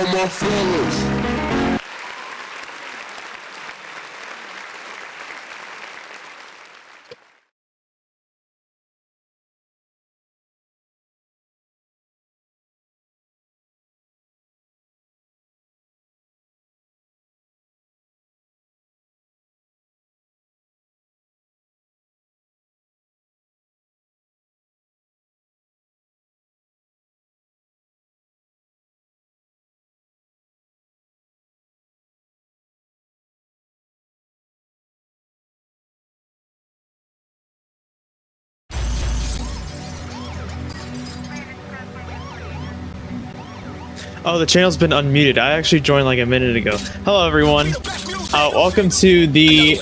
all my fellas. Oh, the channel's been unmuted. I actually joined like a minute ago. Hello, everyone. Welcome to the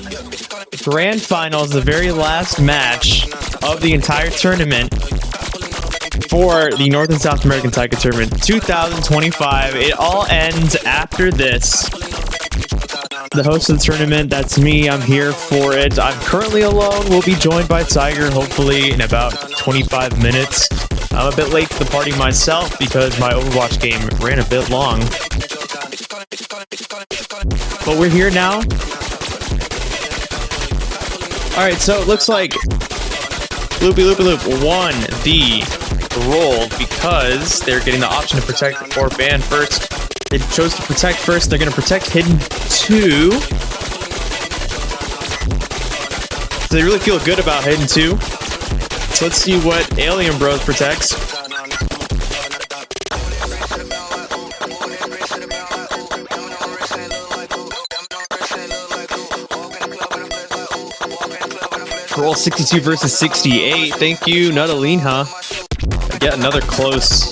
grand finals, the very last match of the entire tournament for the North and South American Tiger Tournament 2025. It all ends after this. The host of the tournament, that's me. I'm here for it. I'm currently alone. We'll be joined by Tiger, hopefully, in about 25 minutes. I'm a bit late to the party myself because my Overwatch game ran a bit long. But we're here now. Alright, so it looks like Loopenloop won the role because they're getting the option to protect or ban first. They chose to protect first. They're going to protect Hidden 2. So they really feel good about Hidden 2. So let's see what Alienbros protects. Roll 62 versus 68. Thank you, Nuttalinha. Yet another close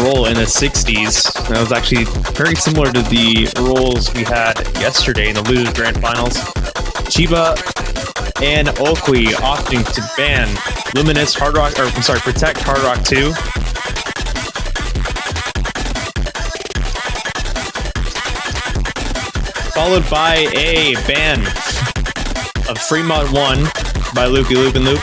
roll in the 60s. That was actually very similar to the rolls we had yesterday in the Losers Grand Finals. Chiba and Okui opting to ban Luminous Hard Rock, or I'm sorry, Protect Hard Rock 2. Followed by a ban of Free Mod 1 by Loopenloop.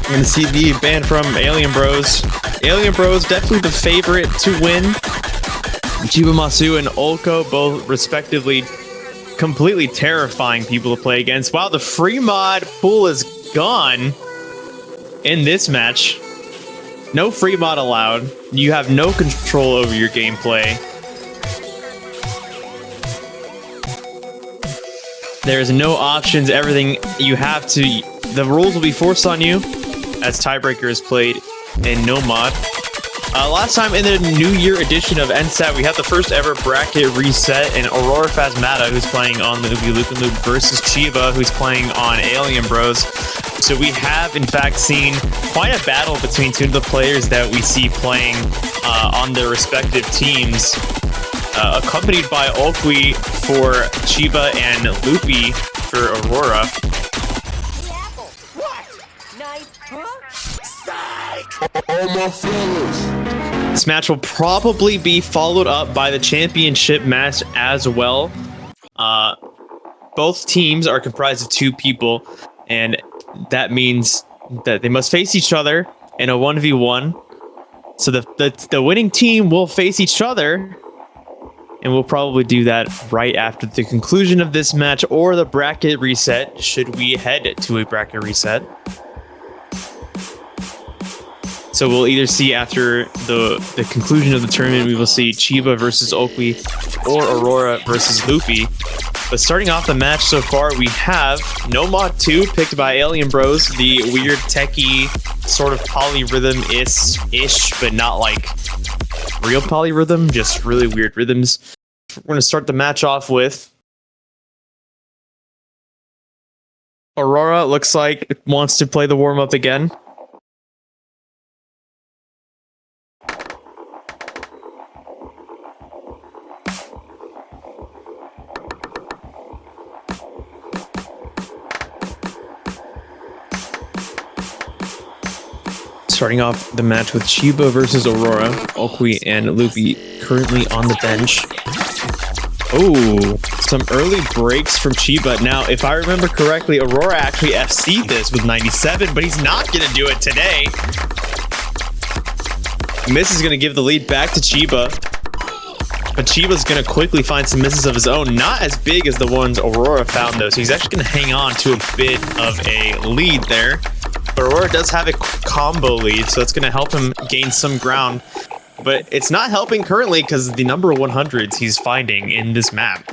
We're going to see the ban from Alienbros. Alienbros definitely the favorite to win. Chiba Masu and Olko both respectively completely terrifying people to play against. Wow, the free mod pool is gone in this match. No free mod allowed. You have no control over your gameplay. There's no options. Everything you have to... The rules will be forced on you as Tiebreaker is played in no mod. Last time in the New Year edition of NSATT, we had the first ever bracket reset, and Aurora Phasmata, who's playing on the Loopenloop, versus Chiba, who's playing on Alienbros. So we have, in fact, seen quite a battle between two of the players that we see playing on their respective teams, accompanied by Okui for Chiba and Loopy for Aurora. All my fellas. This match will probably be followed up by the championship match as well. Both teams are comprised of 2 people, and that means that they must face each other in a 1v1. So the winning team will face each other, and we'll probably do that right after the conclusion of this match or the bracket reset, should we head to a bracket reset. So we'll either see after the conclusion of the tournament, we will see Chiba versus Okui or Aurora versus Loopy. But starting off the match so far, we have No Mod 2 picked by Alienbros, the weird techie sort of polyrhythm-ish, but not like real polyrhythm, just really weird rhythms. We're going to start the match off with Aurora. Looks like it wants to play the warm-up again. Starting off the match with Chiba versus Aurora. Okui and Loopy currently on the bench. Oh, some early breaks from Chiba. Now, if I remember correctly, Aurora actually FC'd this with 97, but he's not going to do it today. Miss is going to give the lead back to Chiba. But Chiba's going to quickly find some misses of his own. Not as big as the ones Aurora found, though. So he's actually going to hang on to a bit of a lead there. But Aurora does have a combo lead, so that's going to help him gain some ground. But it's not helping currently because of the number of 100s he's finding in this map.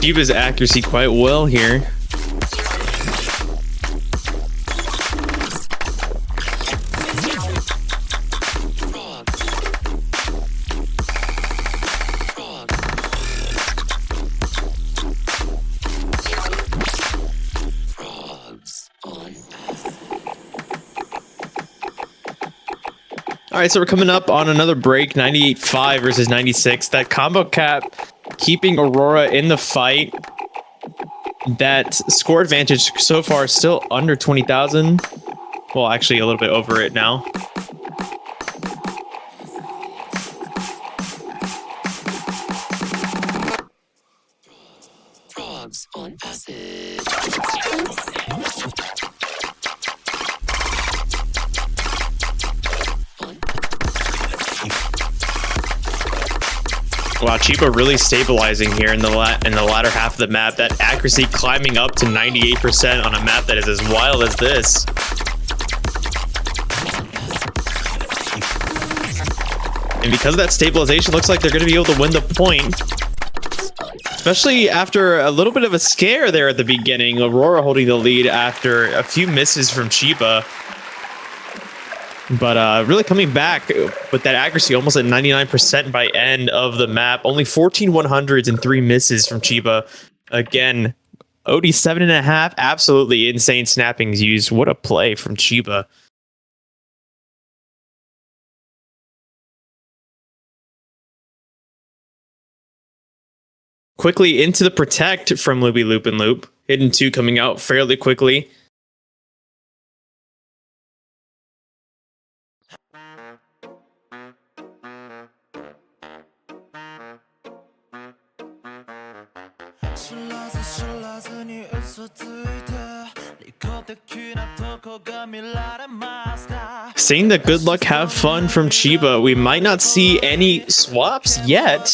Chiba's accuracy quite well here. All right, so we're coming up on another break, 98.5 versus 96. That combo cap keeping Aurora in the fight. That score advantage so far is still under 20,000. Well, actually a little bit over it now. Frogs on acid. Wow, Chiba really stabilizing here in the latter half of the map. That accuracy climbing up to 98% on a map that is as wild as this. And because of that stabilization, looks like they're going to be able to win the point. Especially after a little bit of a scare there at the beginning. Aurora holding the lead after a few misses from Chiba. But really coming back with that accuracy almost at 99% by end of the map. Only 14 100s and 3 misses from Chiba. Again, OD 7.5. Absolutely insane snappings used. What a play from Chiba. Quickly into the protect from Loopy Loopenloop. Hidden 2 coming out fairly quickly. Seeing the good luck have fun from Chiba, we might not see any swaps yet.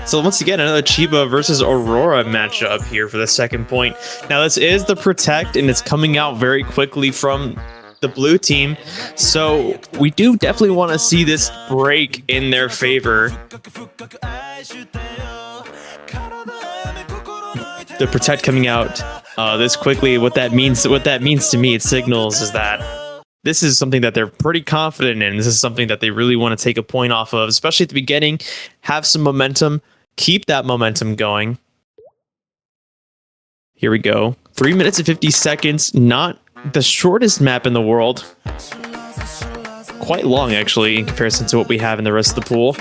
So once again, another Chiba versus Aurora matchup here for the second point. Now this is the protect and it's coming out very quickly from the blue team. So we do definitely want to see this break in their favor. The protect coming out this quickly. What that means to me, it signals is that this is something that they're pretty confident in. This is something that they really want to take a point off of, especially at the beginning. Have some momentum, keep that momentum going. Here we go. 3 minutes and 50 seconds. Not the shortest map in the world. Quite long, actually, in comparison to what we have in the rest of the pool.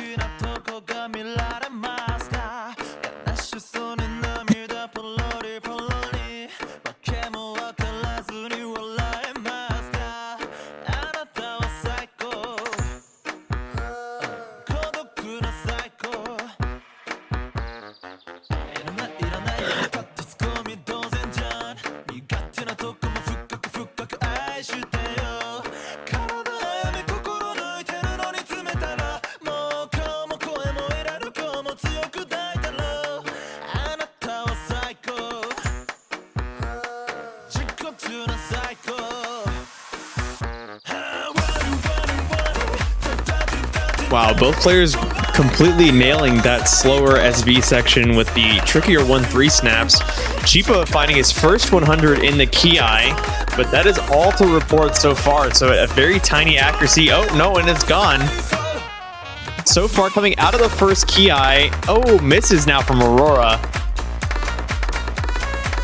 Wow, both players completely nailing that slower SV section with the trickier 1-3 snaps. Chiba finding his first 100 in the Ki, but that is all to report so far. So a very tiny accuracy. Oh, no, and it's gone. So far coming out of the first Ki. Oh, misses now from Aurora.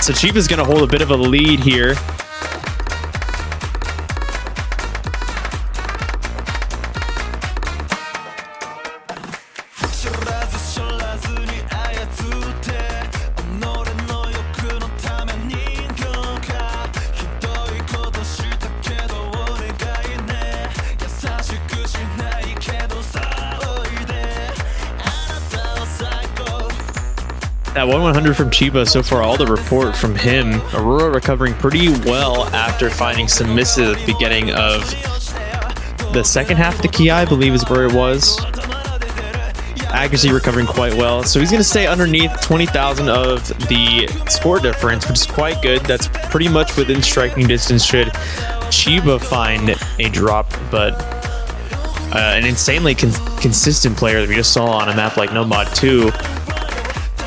So Chiba's going to hold a bit of a lead here. That 1-100 from Chiba so far, all the report from him. Aurora recovering pretty well after finding some misses at the beginning of the second half of the Ki, I believe is where it was. Accuracy recovering quite well. So he's going to stay underneath 20,000 of the score difference, which is quite good. That's pretty much within striking distance should Chiba find a drop, but an insanely consistent player that we just saw on a map like Nomad 2.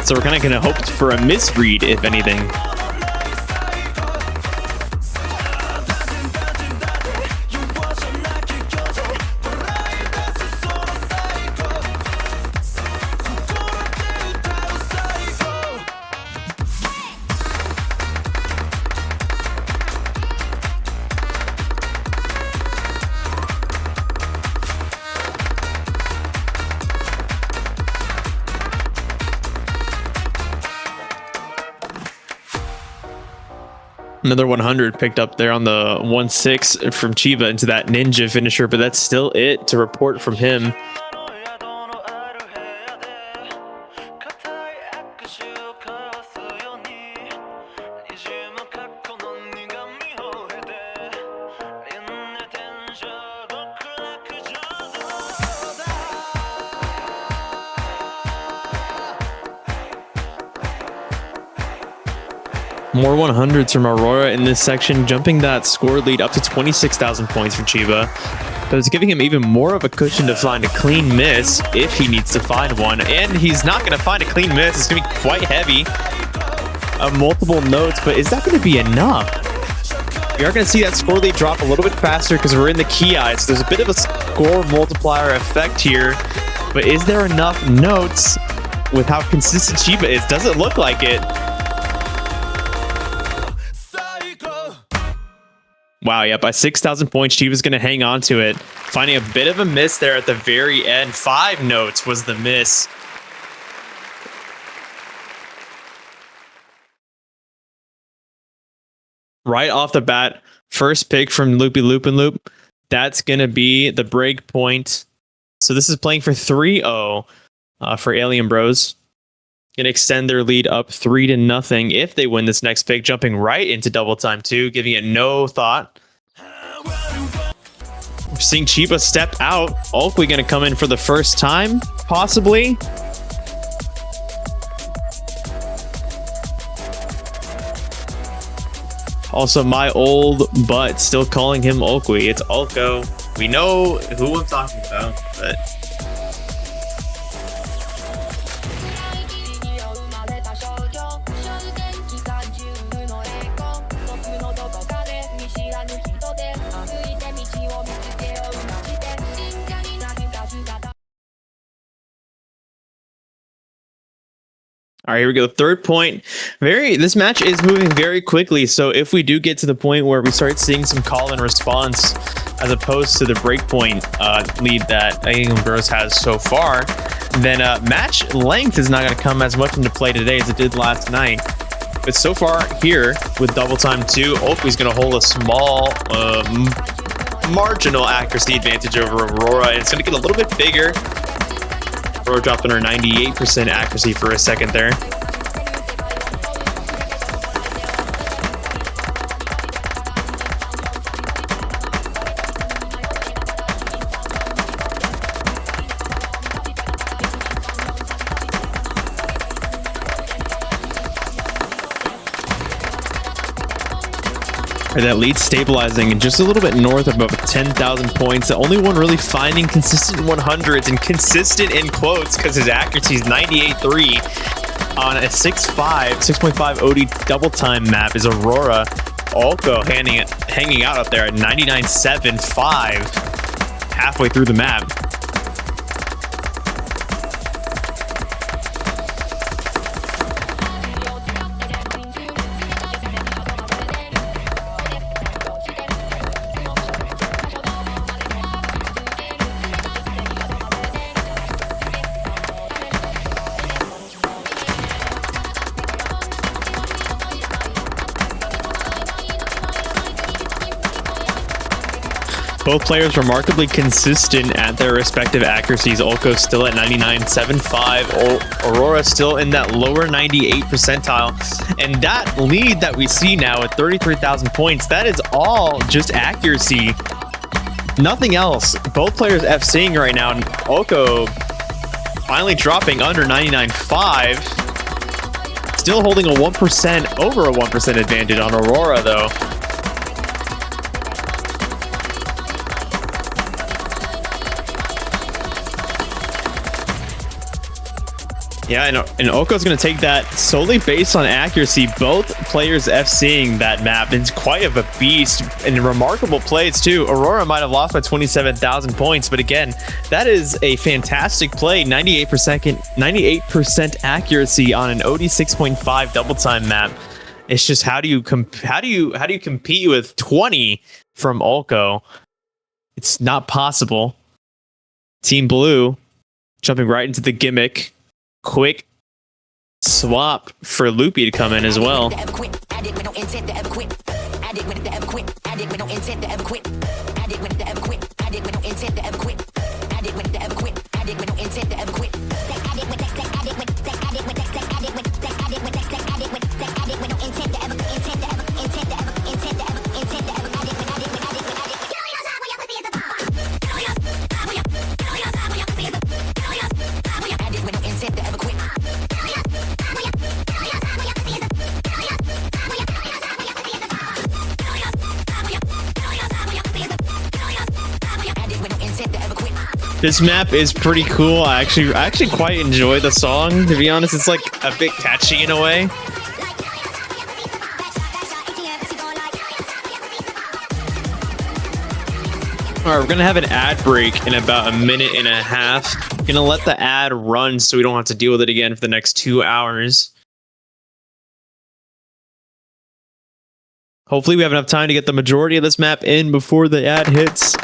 So we're kind of going to hope for a misread, if anything. Another 100 picked up there on the 1-6 from Chiba into that ninja finisher, but that's still it to report from him. More 100s from Aurora in this section, jumping that score lead up to 26,000 points for Chiba. But it's giving him even more of a cushion to find a clean miss if he needs to find one. And he's not going to find a clean miss. It's going to be quite heavy. Multiple notes, but is that going to be enough? We are going to see that score lead drop a little bit faster because we're in the Ki, so there's a bit of a score multiplier effect here. But is there enough notes with how consistent Chiba is? Doesn't look like it. Wow, yeah, by 6,000 points, Chiba's going to hang on to it. Finding a bit of a miss there at the very end. 5 notes was the miss. Right off the bat, first pick from Loopy Loopenloop. That's going to be the break point. So this is playing for 3-0 for Alienbros. Going to extend their lead up 3-0 if they win this next pick, jumping right into double time 2, giving it no thought. We're seeing Chiba step out. Ulkwe going to come in for the first time, possibly. Also, my old butt still calling him Ulkwe. It's Ulko. We know who I'm talking about, but... All right, here we go. Third point. This match is moving very quickly. So if we do get to the point where we start seeing some call and response, as opposed to the breakpoint lead that Alienbros has so far, then match length is not going to come as much into play today as it did last night. But so far here with double time 2, Ulkwe's going to hold a small marginal accuracy advantage over Aurora, and it's going to get a little bit bigger. Aurora dropped under 98% accuracy for a second there. That lead stabilizing and just a little bit north of about 10,000 points. The only one really finding consistent 100s, and consistent in quotes because his accuracy is 98.3 on a 6.5 OD double time map is Aurora. Ulko hanging out up there at 99.75 halfway through the map. Both players remarkably consistent at their respective accuracies. Olko still at 99.75. Aurora still in that lower 98 percentile. And that lead that we see now at 33,000 points, that is all just accuracy. Nothing else. Both players FCing right now. And Olko finally dropping under 99.5. Still holding a 1%, over a 1% advantage on Aurora, though. Yeah, and Oko's going to take that solely based on accuracy. Both players FCing that map. It's quite of a beast and remarkable plays, too. Aurora might have lost by 27,000 points, but again, that is a fantastic play. 98% accuracy on an OD 6.5 double time map. It's just how do you compete with 20 from Olko? It's not possible. Team Blue jumping right into the gimmick. Quick swap for Loopy to come in as well. This map is pretty cool. I actually quite enjoy the song, to be honest. It's like a bit catchy in a way. Alright, we're gonna have an ad break in about a minute and a half. Gonna let the ad run so we don't have to deal with it again for the next 2 hours. Hopefully we have enough time to get the majority of this map in before the ad hits.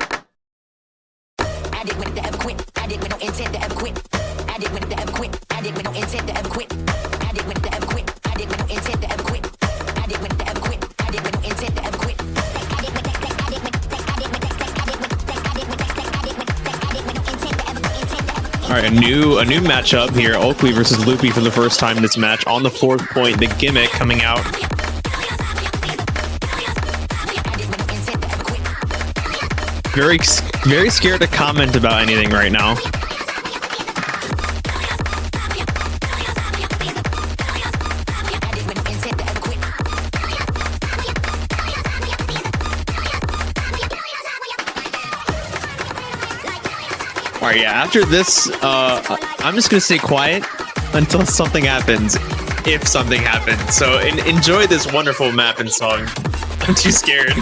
All right, a new matchup here. Oakley versus Loopy for the first time in this match. On the 4th point, the gimmick coming out. Very scared to comment about anything right now. All right, yeah, after this, I'm just going to stay quiet until something happens, if something happens. So enjoy this wonderful map and song. I'm too scared.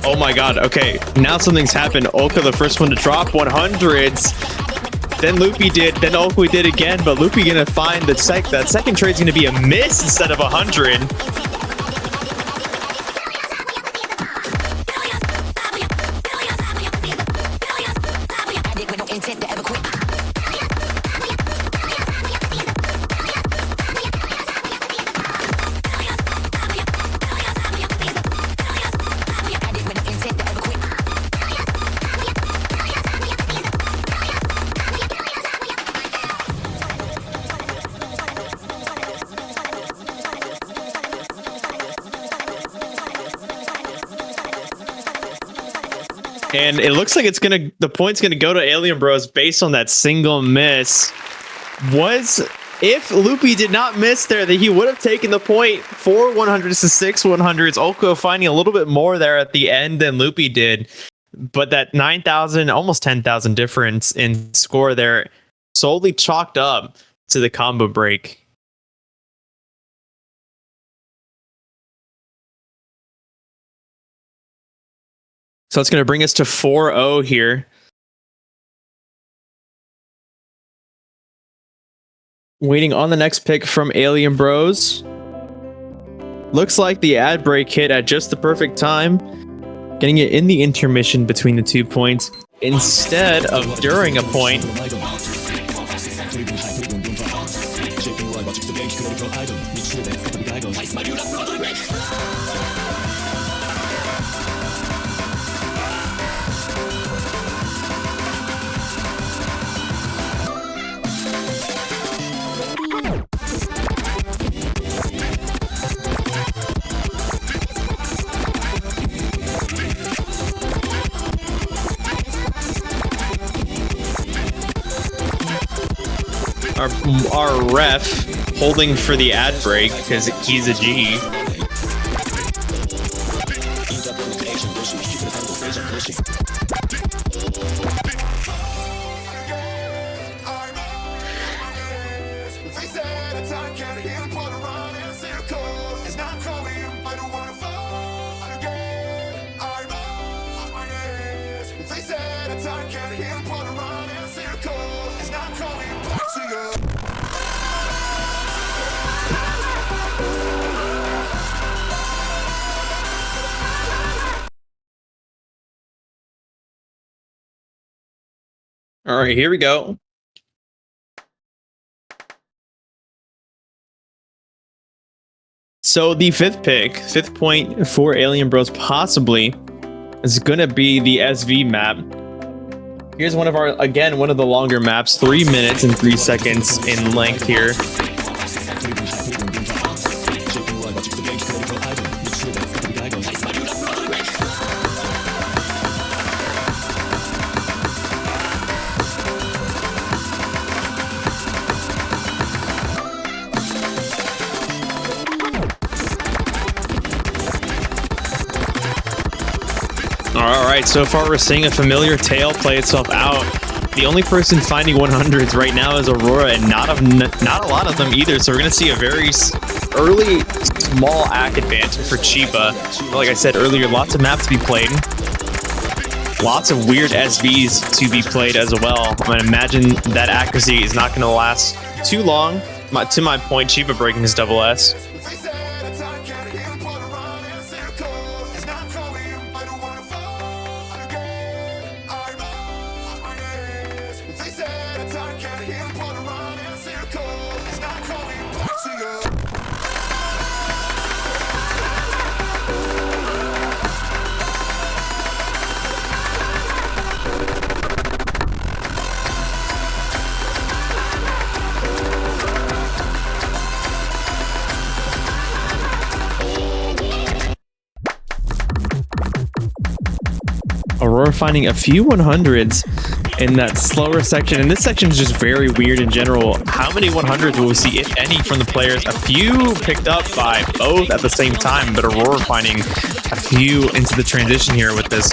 Oh my god, okay, now something's happened. Olka, the first one to drop 100s. Then Loopy did, then Oakley did again, but Loopy gonna find that second trade's gonna be a miss instead of 100. And it looks like the point's gonna go to Alienbros based on that single miss. If Loopy did not miss there, that he would have taken the point. 4 100s to 6 100s. Olko finding a little bit more there at the end than Loopy did. But that 9,000, almost 10,000 difference in score there solely chalked up to the combo break. So it's going to bring us to 4-0 here. Waiting on the next pick from Alienbros. Looks like the ad break hit at just the perfect time. Getting it in the intermission between the 2 points instead of during a point. Our ref holding for the ad break because he's a G. All right, here we go. So the fifth point for Alienbros possibly is going to be the SV map. Here's one of the longer maps, 3 minutes and 3 seconds in length here. All right, so far we're seeing a familiar tale play itself out. The only person finding 100s right now is Aurora, and not a lot of them either. So we're going to see a very early small ACK advantage for Chiba. Like I said earlier, lots of maps to be played. Lots of weird SVs to be played as well. I mean, imagine that accuracy is not going to last too long. To my point, Chiba breaking his double S. Aurora finding a few 100s in that slower section, and this section is just very weird in general. How many 100s will we see, if any, from the players? A few picked up by both at the same time, but Aurora finding a few into the transition here with this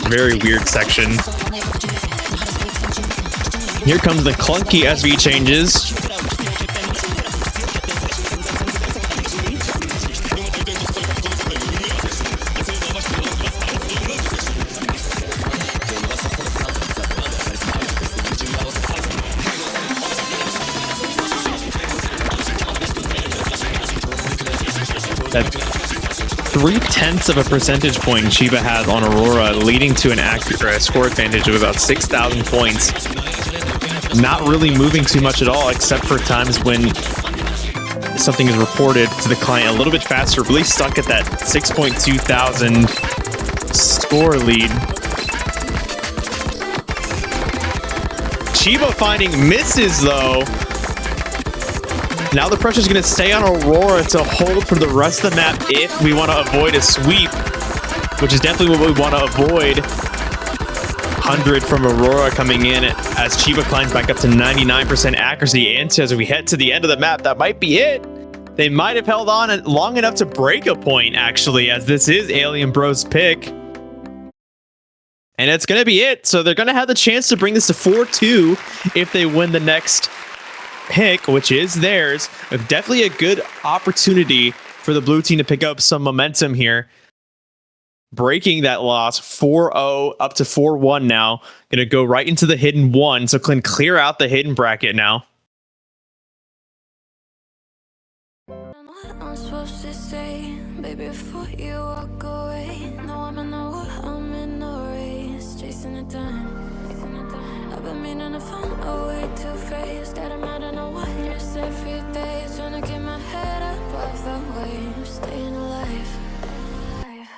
very weird section. Here comes the clunky SV changes. That 0.3 of a percentage point Chiba has on Aurora, leading to a score advantage of about 6,000 points. Not really moving too much at all, except for times when something is reported to the client a little bit faster. Really stuck at that 6.2 thousand score lead. Chiba finding misses though. Now the pressure is going to stay on Aurora to hold for the rest of the map if we want to avoid a sweep, which is definitely what we want to avoid. 100 from Aurora coming in as Chiba climbs back up to 99% accuracy. And as we head to the end of the map, that might be it. They might have held on long enough to break a point, actually, as this is Alienbros' pick. And it's going to be it. So they're going to have the chance to bring this to 4-2 if they win the next pick, which is theirs. Definitely a good opportunity for the blue team to pick up some momentum here. breaking that loss 4-0 up to 4-1 now. Gonna go right into the hidden 1. So Clint, clear out the hidden bracket now. I'm supposed to say, baby, before you walk away. No, I'm in the war, I'm in the race, chasing the time. I've been meaning to find a way to face that I'm out in the waters every day, trying to keep my head up off the waves, staying alive.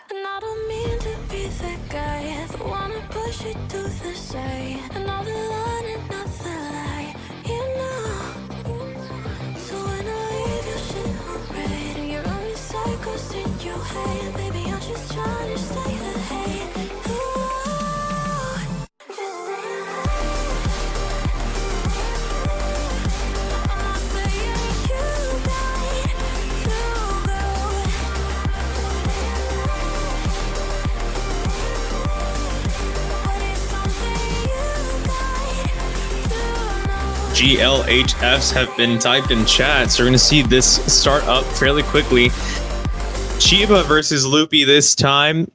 And I don't mean to be the guy that wanna push it to the side, and all the line and not the lie, you know. So when I leave your shit alright, and you're only cycles in your head, baby, I'm just trying to stay ahead. GLHFs have been typed in chat, so we're going to see this start up fairly quickly. Chiba versus Loopy this time.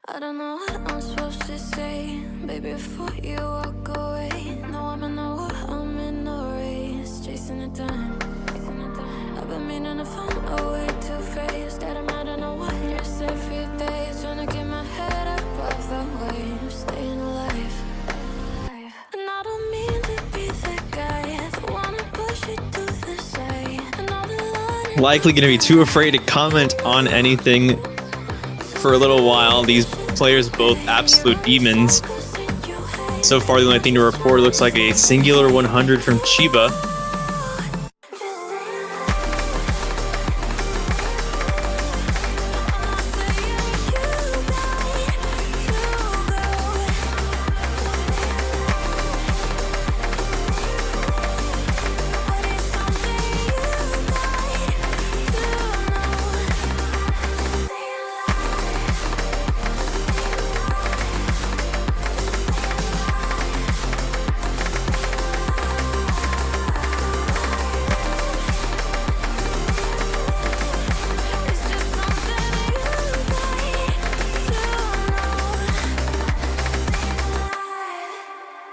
I don't know what I'm supposed to say, baby, before you walk away. No, I'm in the war, I'm in the race, chasing the time. I've been meaning to find a way to face that I'm out in the waters every day, trying to keep my head up off the waves, staying alive. And I don't mean to be the guy that wanna push it to the side, and all the line. Likely going to be too afraid to comment on anything for a little while. These players both absolute demons. So far, the only thing to report looks like a singular 100 from Chiba.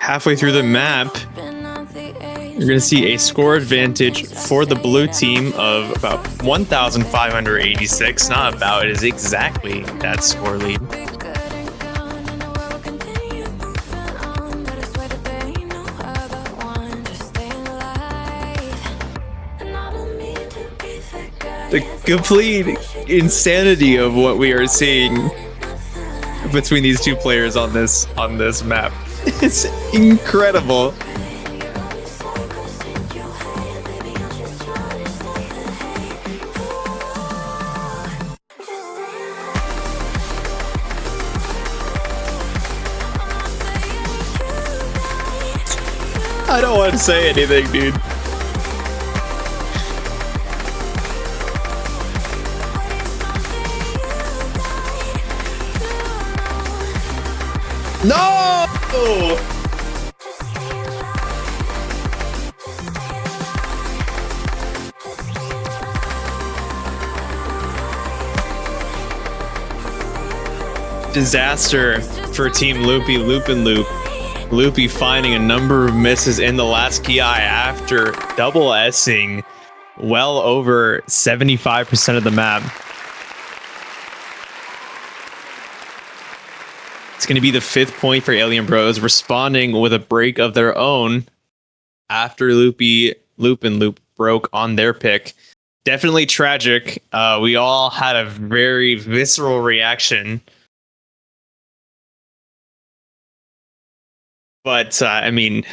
Halfway through the map, you're going to see a score advantage for the blue team of about 1,586. Not about, it is exactly that score lead. The complete insanity of what we are seeing between these two players on this map. It's incredible. I don't want to say anything, dude. No! Disaster for Team Loopy, Loopenloop. Loopy finding a number of misses in the last ki after double S-ing well over 75% of the map. It's going to be the 5th point for Alienbros, responding with a break of their own after Loopenloop broke on their pick. Definitely tragic. We all had a very visceral reaction. But I mean,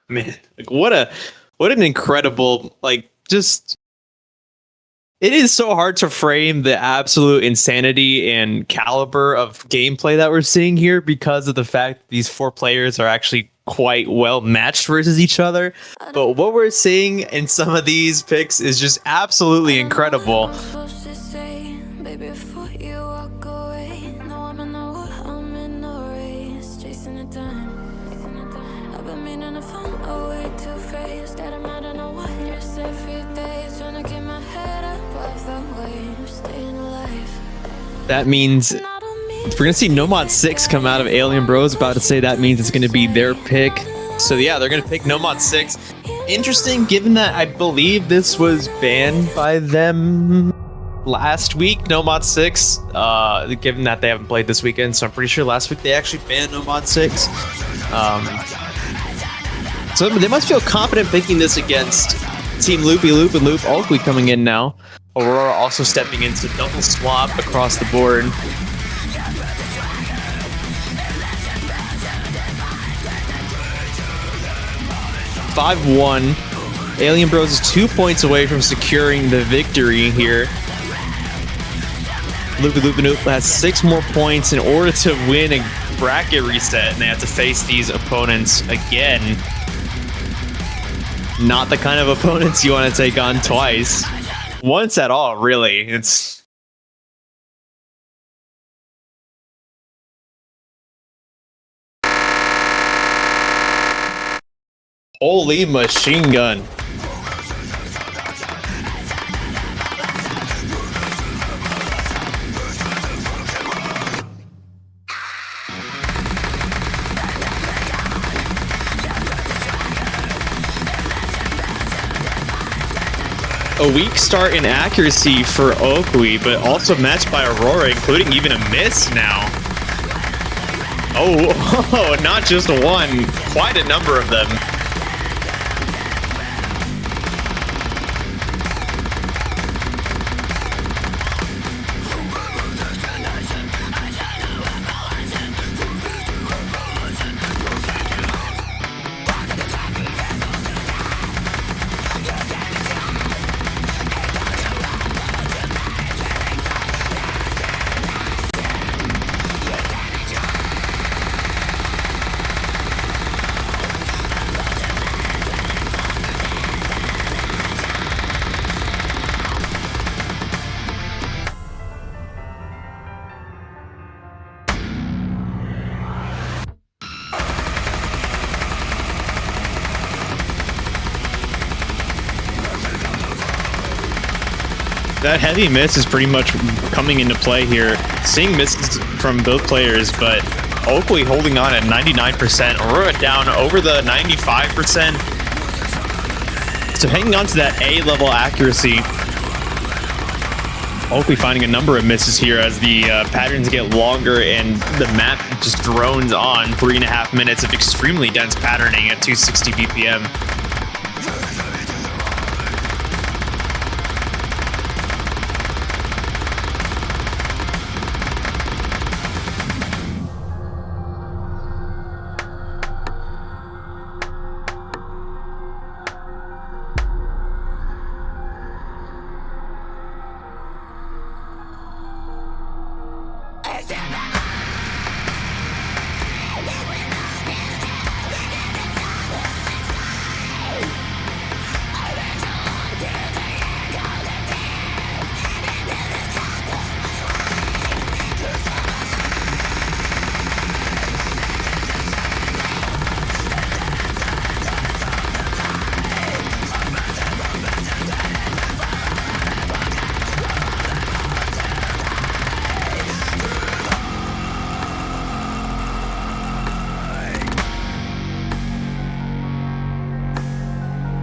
man, like what an incredible, like, just, it is so hard to frame the absolute insanity and caliber of gameplay that we're seeing here because of the fact that these 4 players are actually quite well matched versus each other. But what we're seeing in some of these picks is just absolutely incredible. I've been meaning to find a way to face that I'm That means we're gonna see Nomad 6 come out of Alienbros. About to say that means it's gonna be their pick. So yeah, they're gonna pick Nomad 6. Interesting, given that I believe this was banned by them last week, Nomad 6. Given that they haven't played this weekend, so I'm pretty sure last week they actually banned Nomad 6. So they must feel confident picking this against Team Loopy, Loopenloop, Oakley coming in now. Aurora also stepping into double swap across the board. (5-1). Alienbros is 2 points away from securing the victory here. Loopenloop has 6 more points in order to win a bracket reset, and they have to face these opponents again. Not the kind of opponents you want to take on twice. Once at all, really. It's... Holy machine gun. A weak start in accuracy for Oakley, but also matched by Aurora, including even a miss now. Oh, not just one, quite a number of them. That heavy miss is pretty much coming into play here. Seeing misses from both players, but Oakley holding on at 99%. Aurora down over the 95%. So hanging on to that A-level accuracy. Oakley finding a number of misses here as the patterns get longer and the map just drones on. 3.5 minutes of extremely dense patterning at 260 BPM.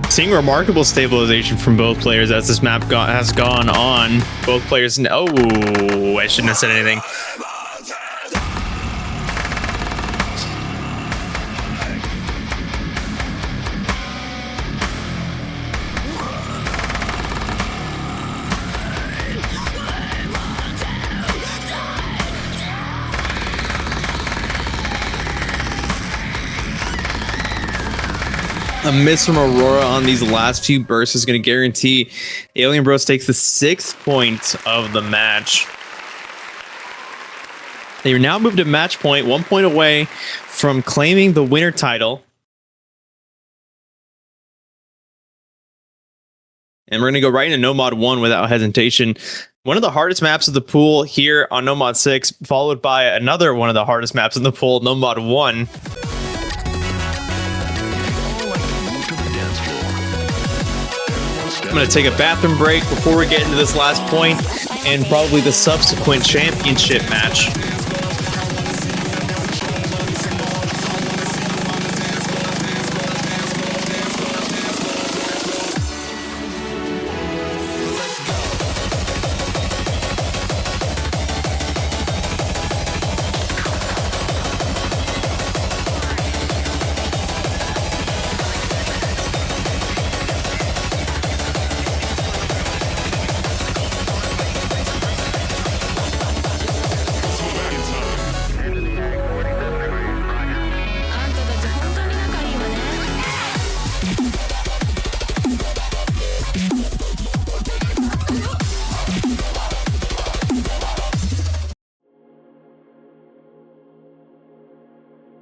Seeing remarkable stabilization from both players as this map has gone on. Both players... Oh, I shouldn't have said anything. A miss from Aurora on these last few bursts is going to guarantee Alienbros takes the 6th point of the match. They are now moved to match point, 1 point away from claiming the winner title. And we're going to go right into Nomad 1 without hesitation. One of the hardest maps of the pool here on Nomad 6, followed by another one of the hardest maps in the pool, Nomad 1. I'm going to take a bathroom break before we get into this last point. and probably the subsequent championship match.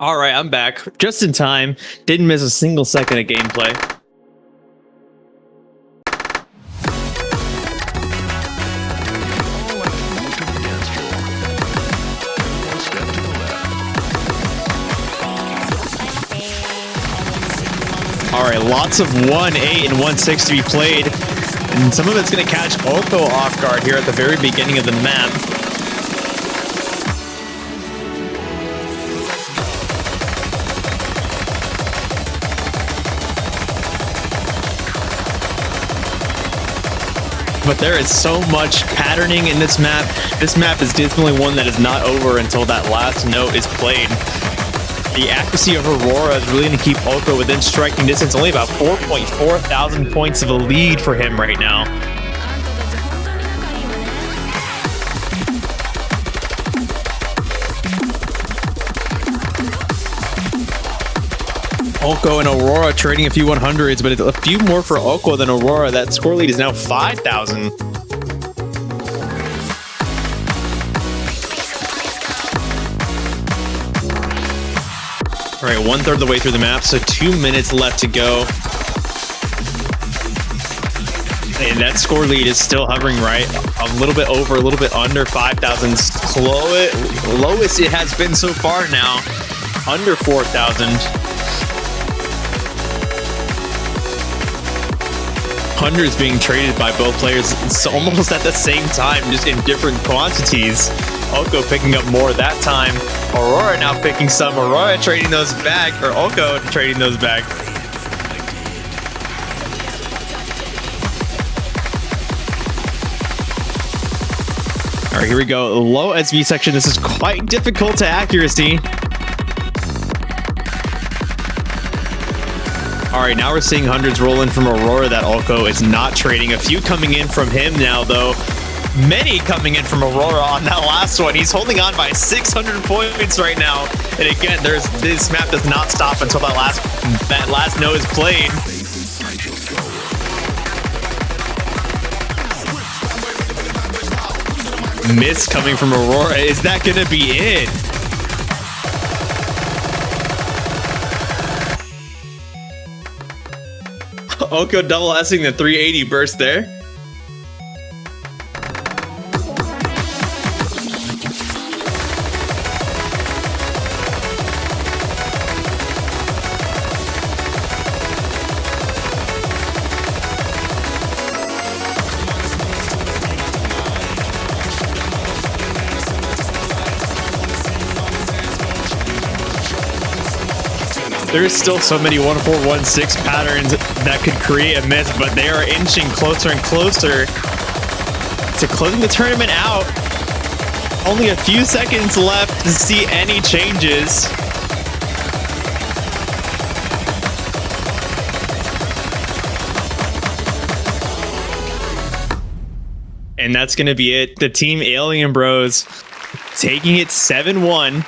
All right, I'm back just in time. Didn't miss a single second of gameplay. All right, lots of 1-8 and 1-6 to be played, and some of it's going to catch Oko off guard here at the very beginning of the map. But there is so much patterning in this map. This map is definitely one that is not over until that last note is played. The accuracy of Aurora is really going to keep Oko within striking distance. Only about 4.4 thousand points of a lead for him right now. Oko and Aurora trading a few 100s, but it's a few more for Oko than Aurora. That score lead is now 5,000. All right, 1/3 of the way through the map, so 2 minutes left to go. And that score lead is still hovering right a little bit over, a little bit under 5,000. Lowest it has been so far now, under 4,000. Hundreds being traded by both players. It's almost at the same time, just in different quantities. Oko picking up more that time. Aurora now picking some. Aurora trading those back, or Oko trading those back. All right, here we go. Low SV section. This is quite difficult to accuracy. All right, now we're seeing hundreds roll in from Aurora that Oko is not trading. A few coming in from him now, though. Many coming in from Aurora on that last one. He's holding on by 600 points right now. And again, this map does not stop until that last note is played. Miss coming from Aurora. Is that going to be it? Oko double S-ing the 380 burst there. There's still so many 1-4-1-6 patterns that could create a miss, but they are inching closer and closer to closing the tournament out. Only a few seconds left to see any changes. And that's going to be it. The team Alienbros taking it 7-1.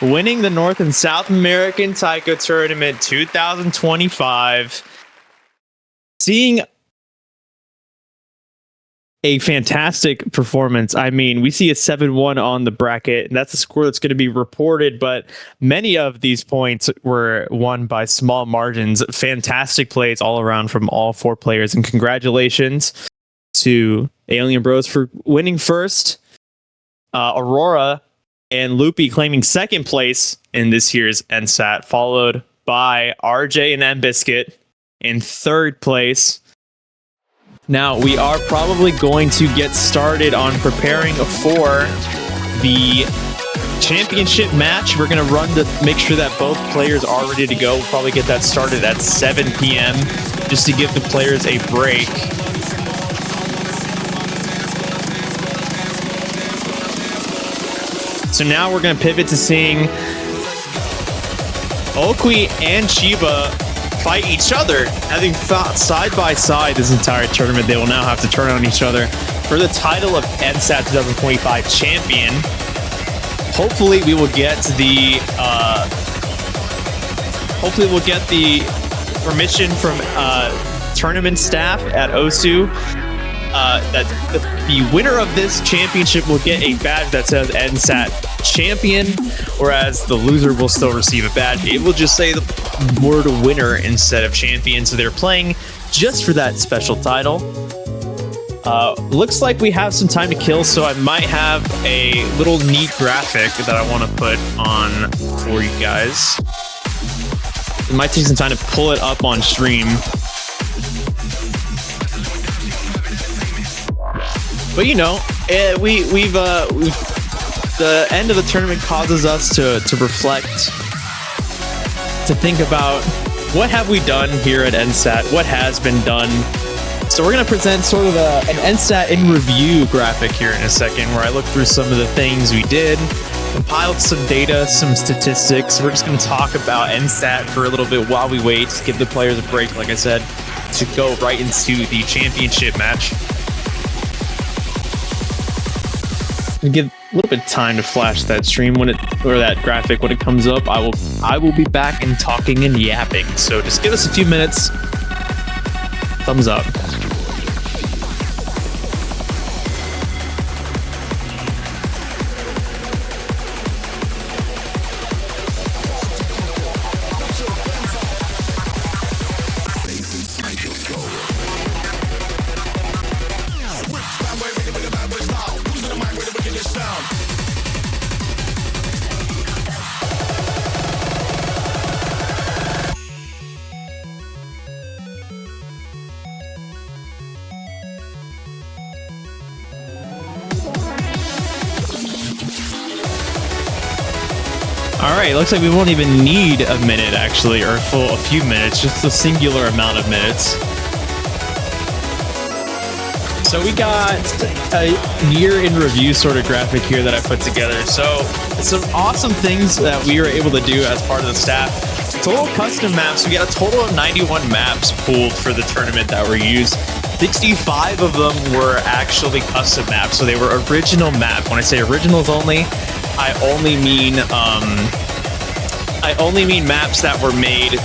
Winning the North and South American Taiko Tournament 2025. Seeing a fantastic performance. I mean, we see a 7-1 on the bracket, and that's a score that's going to be reported, but many of these points were won by small margins. Fantastic plays all around from all four players, and congratulations to Alienbros for winning first. Aurora and Loopy claiming second place in this year's NSATT, followed by RJ and M-Biscuit in third place. Now, we are probably going to get started on preparing for the championship match. We're going to run to make sure that both players are ready to go. We'll probably get that started at 7 p.m. just to give the players a break. So now we're going to pivot to seeing Okui and Chiba fight each other. Having fought side by side this entire tournament, they will now have to turn on each other for the title of NSATT 2025 champion. Hopefully we will get the permission from tournament staff at OSU that the winner of this championship will get a badge that says NSATT champion, whereas the loser will still receive a badge. It will just say the word winner instead of champion, so they're playing just for that special title. Looks like we have some time to kill, so I might have a little neat graphic that I want to put on for you guys. It might take some time to pull it up on stream. But you know, we've the end of the tournament causes us to reflect, to think about what have we done here at NSATT, what has been done. So we're going to present sort of an NSATT in review graphic here in a second, where I look through some of the things we did, compiled some data, some statistics. We're just going to talk about NSATT for a little bit while we wait, give the players a break, like I said, to go right into the championship match. Give a little bit of time to flash that stream when that graphic when it comes up. I will be back and talking and yapping. So just give us a few minutes. Thumbs up. Alright, looks like we won't even need a minute actually, or a few minutes, just a singular amount of minutes. So we got a year in review sort of graphic here that I put together. So some awesome things that we were able to do as part of the staff. Total custom maps, we got a total of 91 maps pooled for the tournament that were used. 65 of them were actually custom maps, so they were original maps. When I say originals only, I only mean maps that were made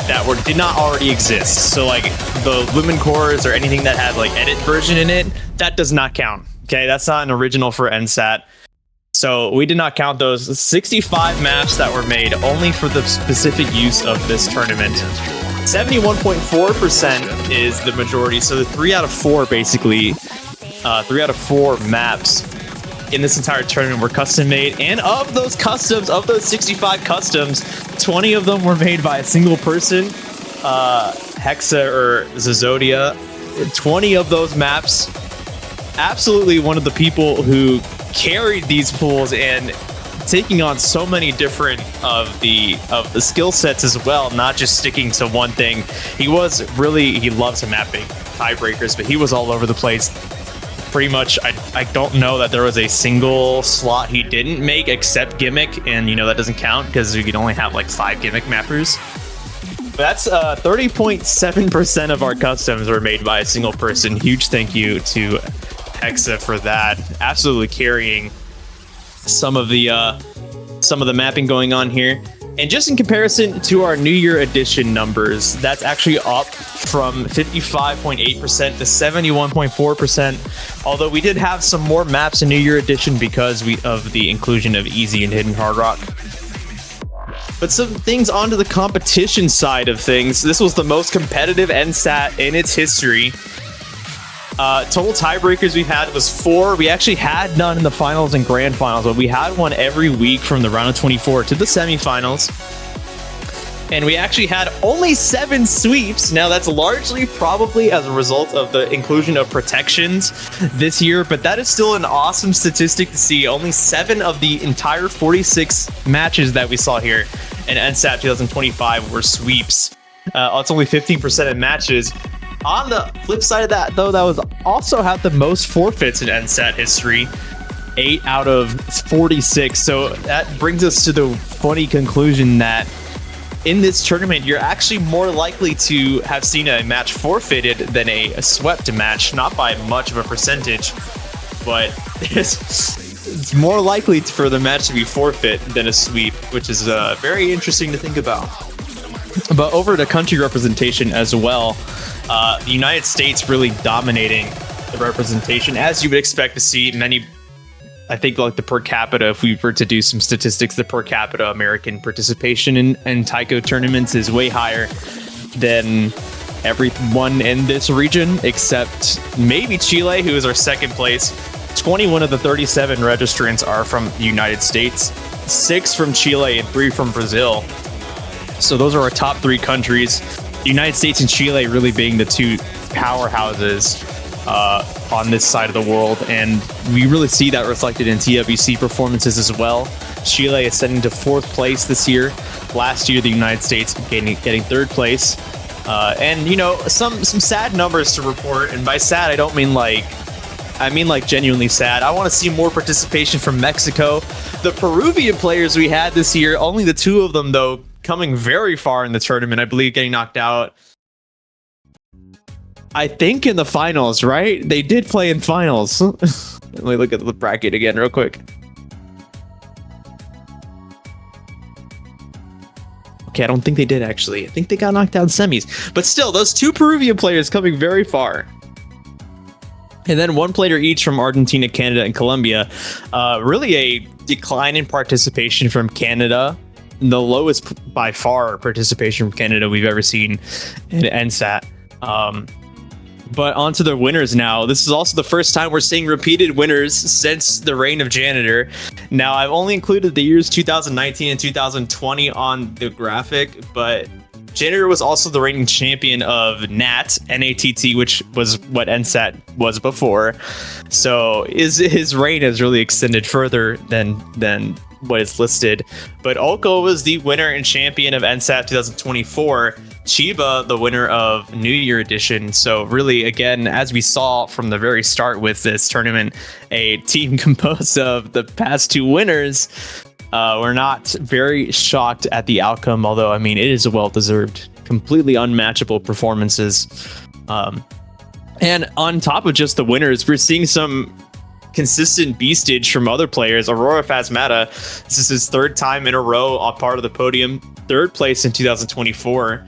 that did not already exist. So like the Lumen cores or anything that had like edit version in it, that does not count. Okay, that's not an original for NSATT. So we did not count those 65 maps that were made only for the specific use of this tournament. 71.4% is the majority. So the 3 out of 4 basically, 3 out of 4 maps in this entire tournament were custom made, and of those customs, of those 65 customs, 20 of them were made by a single person, Hexa or Zozodia. 20 of those maps, absolutely one of the people who carried these pools and taking on so many different of the skill sets as well, not just sticking to one thing. He loves mapping tiebreakers, but he was all over the place. Pretty much, I don't know that there was a single slot he didn't make except gimmick, and you know that doesn't count because you can only have like 5 gimmick mappers. But that's 30.7% of our customs were made by a single person. Huge thank you to Hexa for that, absolutely carrying some of the mapping going on here. And just in comparison to our New Year edition numbers, that's actually up from 55.8% to 71.4%. Although we did have some more maps in New Year edition because of the inclusion of Easy and Hidden Hard Rock. But some things onto the competition side of things. This was the most competitive NSATT in its history. Total tiebreakers we've had was 4. We actually had none in the finals and grand finals, but we had one every week from the round of 24 to the semifinals. and we actually had only 7 sweeps. Now that's largely probably as a result of the inclusion of protections this year, but that is still an awesome statistic to see. Only 7 of the entire 46 matches that we saw here in NSATT 2025 were sweeps. It's only 15% of matches. On the flip side of that, though, that was also had the most forfeits in NSATT history. 8 out of 46. So that brings us to the funny conclusion that in this tournament, you're actually more likely to have seen a match forfeited than a swept match. Not by much of a percentage, but it's more likely for the match to be forfeit than a sweep, which is very interesting to think about. But over to country representation as well, the United States really dominating the representation, as you would expect to see. Many, I think, like the per capita, if we were to do some statistics, the per capita American participation in Taiko tournaments is way higher than everyone in this region, except maybe Chile, who is our second place. 21 of the 37 registrants are from the United States, 6 from Chile and 3 from Brazil. So those are our top 3 countries. The United States and Chile really being the 2 powerhouses on this side of the world, and we really see that reflected in TWC performances as well. Chile ascending to 4th place this year. Last year, the United States getting 3rd place. And you know, some sad numbers to report, and by sad I don't mean like, I mean like genuinely sad. I want to see more participation from Mexico. The Peruvian players we had this year, only the 2 of them though, coming very far in the tournament. I believe getting knocked out, I think, in the finals, right? They did play in finals. Let me look at the bracket again real quick. Okay, I don't think they did actually. I think they got knocked out in semis. But still, those 2 Peruvian players coming very far. And then 1 player each from Argentina, Canada, and Colombia. Really a decline in participation from Canada. The lowest by far participation from Canada we've ever seen in NSATT. But on to the winners now. This is also the first time we're seeing repeated winners since the reign of Janitor. Now, I've only included the years 2019 and 2020 on the graphic, but Janitor was also the reigning champion of NATT, which was what NSATT was before. So his reign has really extended further than what is listed. But Oko was the winner and champion of NSATT 2024. Chiba, the winner of New Year Edition. So really, again, as we saw from the very start with this tournament, a team composed of the past 2 winners. We're not very shocked at the outcome, although, I mean, it is a well-deserved, completely unmatchable performances. And on top of just the winners, we're seeing some consistent beastage from other players. Aurora Phasmata, this is his 3rd time in a row on part of the podium. 3rd place in 2024.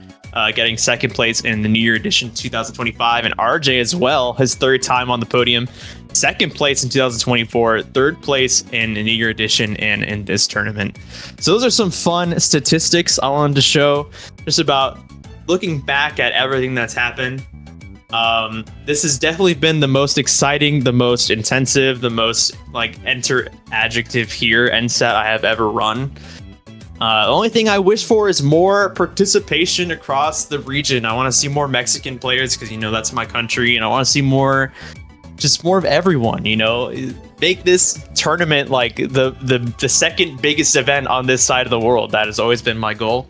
Getting 2nd place in the New Year Edition 2025, and RJ as well, his 3rd time on the podium, 2nd place in 2024, 3rd place in the New Year Edition and in this tournament. So those are some fun statistics I wanted to show, just about looking back at everything that's happened. This has definitely been the most exciting, the most intensive, the most like enter adjective here NSATT I have ever run. The only thing I wish for is more participation across the region. I want to see more Mexican players because, you know, that's my country, and I want to see more of everyone, you know. Make this tournament like the second biggest event on this side of the world. That has always been my goal.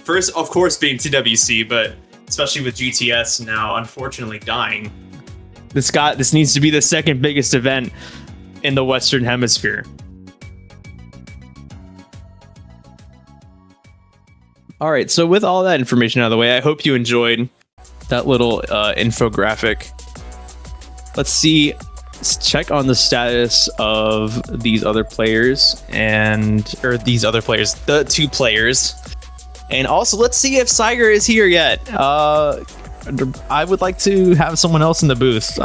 First, of course, being TWC, but especially with GTS now unfortunately dying, this needs to be the second biggest event in the Western Hemisphere. All right, so with all that information out of the way, I hope you enjoyed that little infographic. Let's check on the status of these other players the 2 players. And also, let's see if Saiger is here yet. I would like to have someone else in the booth.